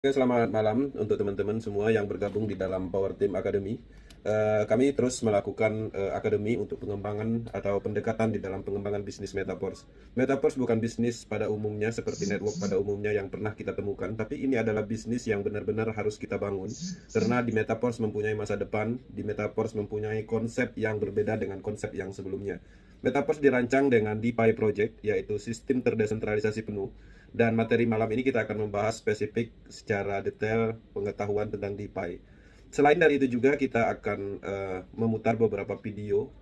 Oke, selamat malam untuk teman-teman semua yang bergabung di dalam Power Team Academy. Kami terus melakukan akademi untuk pengembangan atau pendekatan di dalam pengembangan bisnis Metaverse. Metaverse bukan bisnis pada umumnya seperti network pada umumnya yang pernah kita temukan, tapi ini adalah bisnis yang benar-benar harus kita bangun. Karena di Metaverse mempunyai masa depan, di Metaverse mempunyai konsep yang berbeda dengan konsep yang sebelumnya. Metaverse dirancang dengan DeFi Project, yaitu sistem terdesentralisasi penuh. Dan materi malam ini kita akan membahas spesifik secara detail pengetahuan tentang DeFi. Selain dari itu juga kita akan memutar beberapa video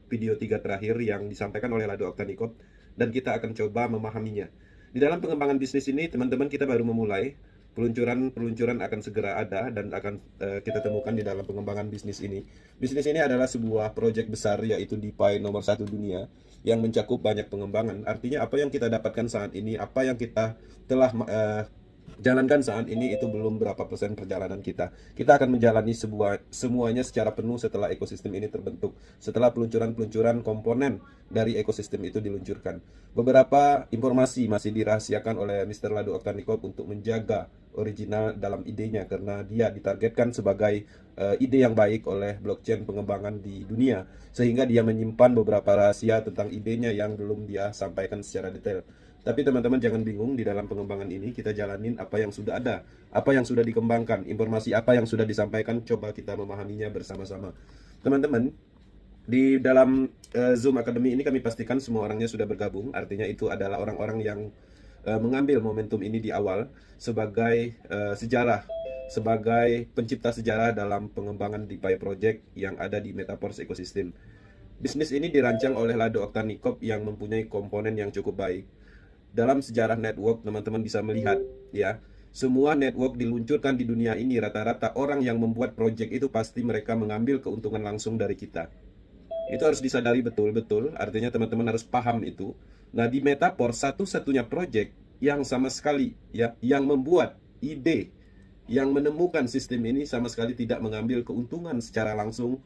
3 terakhir yang disampaikan oleh Lado Oktanikot, dan kita akan coba memahaminya. Di dalam pengembangan bisnis ini, teman-teman, kita baru memulai. Peluncuran akan segera ada dan akan kita temukan di dalam pengembangan bisnis ini. Bisnis ini adalah sebuah proyek besar, yaitu DeFi nomor satu dunia yang mencakup banyak pengembangan. Artinya apa yang kita dapatkan saat ini, apa yang kita telah jalankan saat ini itu belum berapa persen perjalanan kita. Kita akan menjalani semuanya secara penuh setelah ekosistem ini terbentuk. Setelah peluncuran komponen dari ekosistem itu diluncurkan. Beberapa informasi masih dirahasiakan oleh Mr. Lado Oktanikov untuk menjaga original dalam idenya, karena dia ditargetkan sebagai ide yang baik oleh blockchain pengembangan di dunia, sehingga dia menyimpan beberapa rahasia tentang idenya yang belum dia sampaikan secara detail. Tapi teman-teman jangan bingung, di dalam pengembangan ini kita jalanin apa yang sudah ada, apa yang sudah dikembangkan, informasi apa yang sudah disampaikan, coba kita memahaminya bersama-sama. Teman-teman, di dalam Zoom Academy ini kami pastikan semua orangnya sudah bergabung, artinya itu adalah orang-orang yang mengambil momentum ini di awal sebagai sejarah, sebagai pencipta sejarah dalam pengembangan DeFi Project yang ada di Metaverse Ecosystem. Bisnis ini dirancang oleh Lado Oktanikov yang mempunyai komponen yang cukup baik. Dalam sejarah network, teman-teman bisa melihat, ya, semua network diluncurkan di dunia ini, rata-rata orang yang membuat project itu pasti mereka mengambil keuntungan langsung dari kita. Itu harus disadari betul-betul, artinya teman-teman harus paham itu. Nah, di Metaverse satu-satunya project yang sama sekali, ya, yang membuat ide, yang menemukan sistem ini sama sekali tidak mengambil keuntungan secara langsung,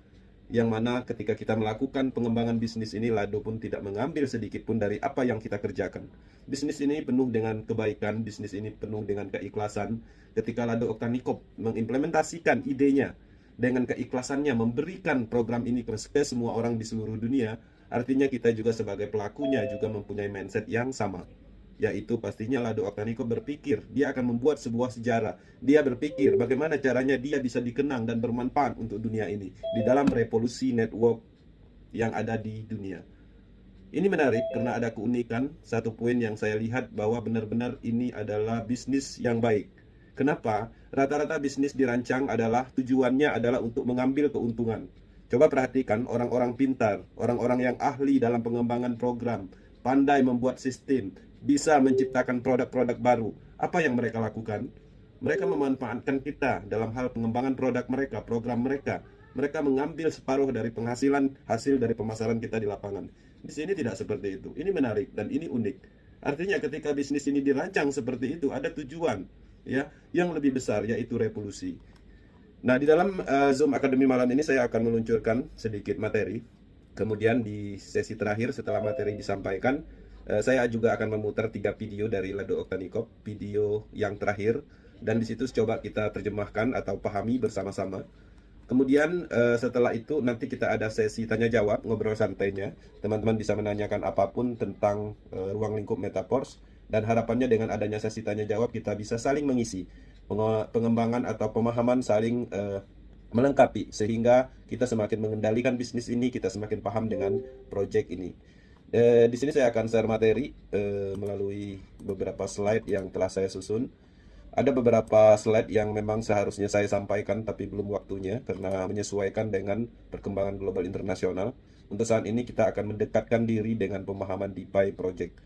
yang mana ketika kita melakukan pengembangan bisnis ini, Lado pun tidak mengambil sedikit pun dari apa yang kita kerjakan. Bisnis ini penuh dengan kebaikan, bisnis ini penuh dengan keikhlasan. Ketika Lado Oktanikov mengimplementasikan idenya dengan keikhlasannya, memberikan program ini ke semua orang di seluruh dunia, artinya kita juga sebagai pelakunya juga mempunyai mindset yang sama, yaitu pastinya Lado Oktanikov berpikir dia akan membuat sebuah sejarah. Dia berpikir bagaimana caranya dia bisa dikenang dan bermanfaat untuk dunia ini di dalam revolusi network yang ada di dunia. Ini menarik karena ada keunikan. Satu poin yang saya lihat bahwa benar-benar ini adalah bisnis yang baik. Kenapa? Rata-rata bisnis dirancang adalah tujuannya adalah untuk mengambil keuntungan. Coba perhatikan orang-orang pintar, orang-orang yang ahli dalam pengembangan program, pandai membuat sistem, bisa menciptakan produk-produk baru. Apa yang mereka lakukan? Mereka memanfaatkan kita dalam hal pengembangan produk mereka, program mereka. Mereka mengambil separuh dari penghasilan hasil dari pemasaran kita di lapangan. Di sini tidak seperti itu. Ini menarik dan ini unik. Artinya ketika bisnis ini dirancang seperti itu, ada tujuan, ya, yang lebih besar, yaitu revolusi. Nah, di dalam Zoom Academy malam ini saya akan meluncurkan sedikit materi. Kemudian di sesi terakhir setelah materi disampaikan, saya juga akan memutar 3 video dari Lado Oktanikov, video yang terakhir, dan di situ coba kita terjemahkan atau pahami bersama-sama. Kemudian setelah itu nanti kita ada sesi tanya jawab, ngobrol santainya. Teman-teman bisa menanyakan apapun tentang ruang lingkup Metaverse, dan harapannya dengan adanya sesi tanya jawab kita bisa saling mengisi pengembangan atau pemahaman, saling melengkapi, sehingga kita semakin mengendalikan bisnis ini, kita semakin paham dengan project ini. Di sini saya akan share materi melalui beberapa slide yang telah saya susun. Ada beberapa slide yang memang seharusnya saya sampaikan tapi belum waktunya karena menyesuaikan dengan perkembangan global internasional. Untuk saat ini kita akan mendekatkan diri dengan pemahaman DeFi Project.